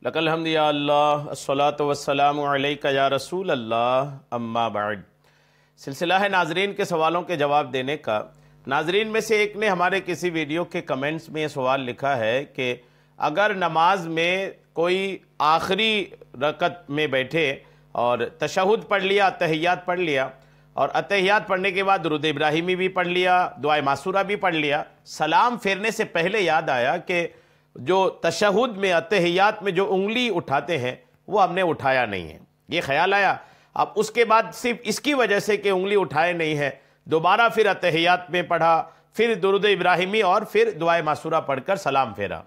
لک الحمد یا اللہ الصلاۃ والسلام علیک یا رسول اللہ اما بعد۔ سلسلہ ہے ناظرین کے سوالوں کے جواب دینے کا۔ ناظرین میں سے ایک نے ہمارے کسی ویڈیو کے کمنٹس میں یہ سوال لکھا ہے کہ اگر نماز میں کوئی آخری رکعت میں بیٹھے اور تشہد پڑھ لیا، اتحیات پڑھ لیا، اور اتحیات پڑھنے کے بعد درود ابراہیمی بھی پڑھ لیا، دعائے معصورہ بھی پڑھ لیا، سلام پھیرنے سے پہلے یاد آیا کہ جو تشہد میں اتحیات میں جو انگلی اٹھاتے ہیں وہ ہم نے اٹھایا نہیں ہے، یہ خیال آیا۔ اب اس کے بعد صرف اس کی وجہ سے کہ انگلی اٹھائے نہیں ہے، دوبارہ پھر اتحیات میں پڑھا، پھر درود ابراہیمی اور پھر دعائے معصورہ پڑھ کر سلام پھیرا۔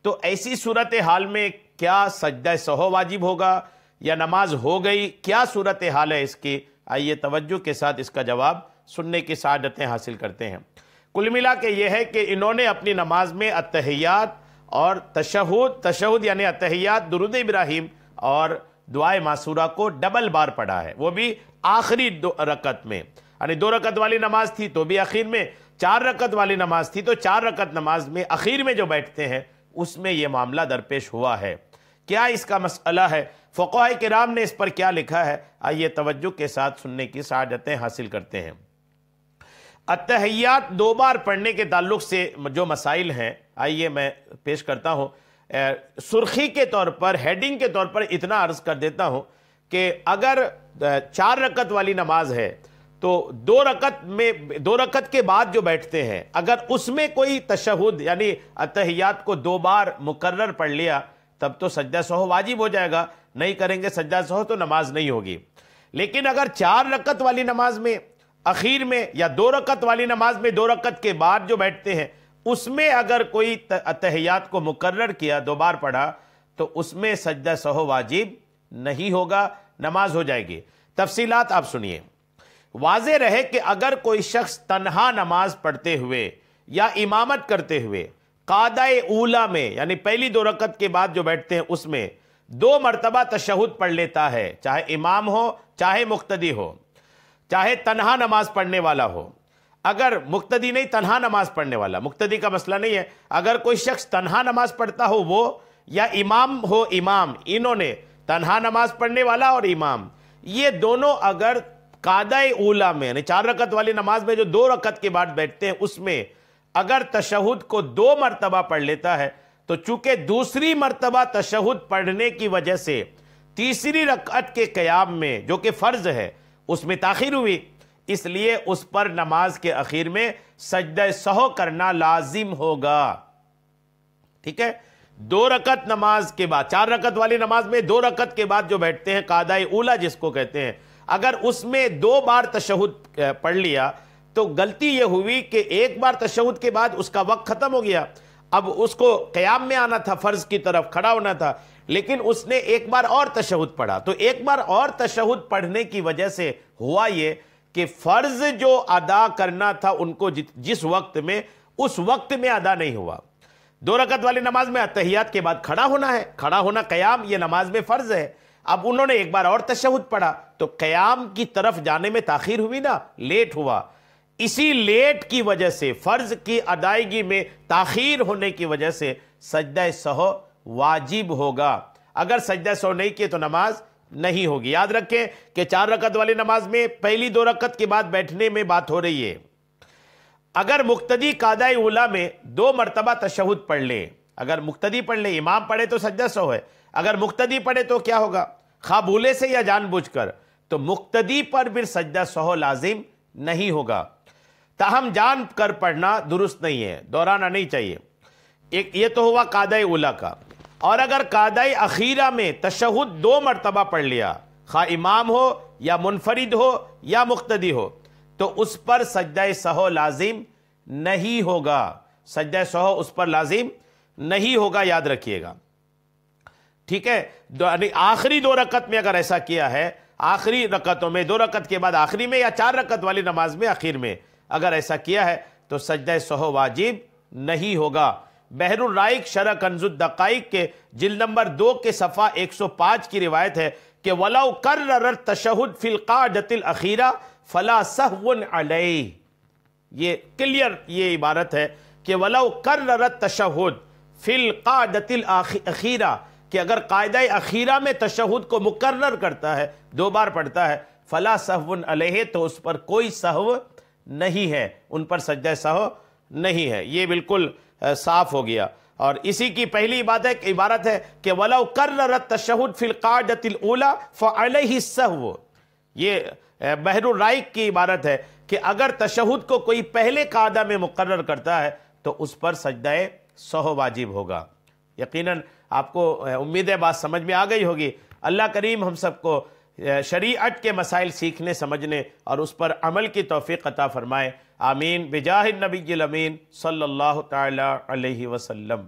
تو ایسی صورتحال میں کیا سجدہ سہو واجب ہوگا یا نماز ہو گئی؟ کیا صورتحال ہے اس کی؟ آئیے توجہ کے ساتھ اس کا جواب سننے کی سعادتیں حاصل کرتے ہیں۔ کل ملا کے یہ ہے کہ انہوں نے اپنی نماز میں اتحیات اور تشہد یعنی اتحیات، درود ابراہیم اور دعائے معصورہ کو ڈبل بار پڑھا ہے، وہ بھی آخری رکعت میں، یعنی 2 رکعت والی نماز تھی تو بھی اخیر میں، 4 رکعت والی نماز تھی تو 4 رکعت نماز میں اخیر میں جو بیٹھتے ہیں اس میں یہ معاملہ درپیش ہوا ہے۔ کیا اس کا مسئلہ ہے؟ فقہاء کرام نے اس پر کیا لکھا ہے؟ آئیے توجہ کے ساتھ سننے کی سعادتیں حاصل کرتے ہیں۔ اتحیات 2 بار پڑھنے کے تعلق سے جو مسائل ہیں آئیے میں پیش کرتا ہوں۔ سرخی کے طور پر، ہیڈنگ کے طور پر اتنا عرض کر دیتا ہوں کہ اگر 4 رکعت والی نماز ہے تو 2 رکعت کے بعد جو بیٹھتے ہیں، اگر اس میں کوئی تشہد یعنی اتحیات کو 2 بار مکرر پڑھ لیا تب تو سجدہ سہو واجب ہو جائے گا، نہیں کریں گے سجدہ سہو تو نماز نہیں ہوگی۔ لیکن اگر 4 رکعت والی نماز میں اخیر میں یا 2 رکعت والی نماز میں 2 رکعت کے بعد جو بیٹھتے ہیں اس میں اگر کوئی اتحیات کو مکرر کیا، 2 بار پڑھا، تو اس میں سجدہ سہو واجب نہیں ہوگا، نماز ہو جائے گی۔ تفصیلات آپ سنیے۔ واضح رہے کہ اگر کوئی شخص تنہا نماز پڑھتے ہوئے یا امامت کرتے ہوئے قعدہ اولا میں یعنی پہلی 2 رکعت کے بعد جو بیٹھتے ہیں اس میں 2 مرتبہ تشہد پڑھ لیتا ہے، چاہے امام ہو چاہے مقتدی ہو، چاہے تنہا نماز پڑھنے والا ہو، اگر مقتدی نہیں تنہا نماز پڑھنے والا، مقتدی کا مسئلہ نہیں ہے، اگر کوئی شخص تنہا نماز پڑھتا ہو وہ، یا امام ہو امام، انہوں نے تنہا نماز پڑھنے والا اور امام، یہ دونوں اگر قعدہ اولا میں یعنی 4 رکعت والی نماز میں جو 2 رکعت کے بعد بیٹھتے ہیں اس میں اگر تشہد کو 2 مرتبہ پڑھ لیتا ہے تو چونکہ دوسری مرتبہ تشہد پڑھنے کی وجہ سے تیسری رکعت کے قیام میں جو کہ فرض ہے اس میں تاخیر ہوئی، اس لیے اس پر نماز کے اخیر میں سجدہ سہو کرنا لازم ہوگا۔ ٹھیک ہے، 2 رکعت نماز کے بعد، 4 رکعت والی نماز میں 2 رکعت کے بعد جو بیٹھتے ہیں قعدہ اولا جس کو کہتے ہیں، اگر اس میں 2 بار تشہد پڑھ لیا تو غلطی یہ ہوئی کہ 1 بار تشہد کے بعد اس کا وقت ختم ہو گیا، اب اس کو قیام میں آنا تھا، فرض کی طرف کھڑا ہونا تھا، لیکن اس نے 1 بار اور تشہد پڑھا، تو 1 بار اور تشہد پڑھنے کی وجہ سے ہوا یہ کہ فرض جو ادا کرنا تھا ان کو جس وقت میں، اس وقت میں ادا نہیں ہوا۔ 2 رکعت والی نماز میں اتحیات کے بعد کھڑا ہونا ہے، کھڑا ہونا قیام یہ نماز میں فرض ہے، اب انہوں نے 1 بار اور تشہد پڑھا تو قیام کی طرف جانے میں تاخیر ہوئی نا، لیٹ ہوا، اسی لیٹ کی وجہ سے فرض کی ادائیگی میں تاخیر ہونے کی وجہ سے سجدہ سہو واجب ہوگا، اگر سجدہ سہو نہیں کیے تو نماز نہیں ہوگی۔ یاد رکھیں کہ 4 رکعت والی نماز میں پہلی 2 رکعت کے بعد بیٹھنے میں بات ہو رہی ہے۔ اگر مقتدی قعدہ اولا میں 2 مرتبہ تشہد پڑھ لے، اگر مقتدی پڑھ لے، امام پڑھے تو سجدہ سہو ہے، اگر مقتدی پڑھے تو کیا ہوگا؟ خواہ بھولے سے یا جان بوجھ کر، تو مقتدی پر بھی سجدہ سہو لازم نہیں ہوگا، تاہم جان کر پڑھنا درست نہیں ہے، دہرانا نہیں چاہیے۔ یہ تو ہوا قعدہ اولا کا، اور اگر قعدہ اخیرہ میں تشہد 2 مرتبہ پڑھ لیا، خواہ امام ہو یا منفرد ہو یا مقتدی ہو، تو اس پر سجدہ سہو لازم نہیں ہوگا، سجدہ سہو اس پر لازم نہیں ہوگا، یاد رکھیے گا۔ ٹھیک ہے، آخری 2 رکعت میں اگر ایسا کیا ہے، آخری رکعتوں میں 2 رکعت کے بعد آخری میں یا 4 رکعت والی نماز میں اخیر میں اگر ایسا کیا ہے تو سجدہ سہو واجب نہیں ہوگا۔ بحر الرائق شرح کنز الدقائق کے جلد نمبر 2 کے صفحہ 105 کی روایت ہے کہ وَلَوْ قَرَّرَ التَّشَهُدْ فِي الْقَعْدَةِ الْأَخِيرَةِ فَلَا سَهْوٌ عَلَيْهِ، یہ کلیئر یہ عبارت ہے کہ وَلَوْ قَرَّرَ التَّشَهُدْ فِي الْقَعْدَةِ الْأَخِيرَةِ، کہ اگر قاعدہ اخیرہ میں تشہد کو مکرر کرتا ہے، 2 بار پڑھتا ہے، فلا سہو علیہ، تو اس پر کوئی سہو نہیں ہے، ان پر سجدہ سہو نہیں ہے۔ یہ بالکل صاف ہو گیا۔ اور اسی کی پہلی عبارت ہے کہ وَلَوْ قَرَّرَ التَّشَهُدْ فِي الْقَاعِدَةِ الْأُولَى فَعَلَيْهِ السَّهْوُ، یہ بحر الرائق کی عبارت ہے کہ اگر تشہد کو کوئی پہلے قاعدہ میں مقرر کرتا ہے تو اس پر سجدہ سہو واجب ہوگا۔ یقیناً آپ کو امید ہے بات سمجھ میں آ گئی ہوگی۔ اللہ کریم ہم سب کو شریعت کے مسائل سیکھنے، سمجھنے اور اس پر عمل کی توفیق عطا فرمائے۔ آمین بجاہ النبی الامین صلی اللہ تعالی علیہ وسلم۔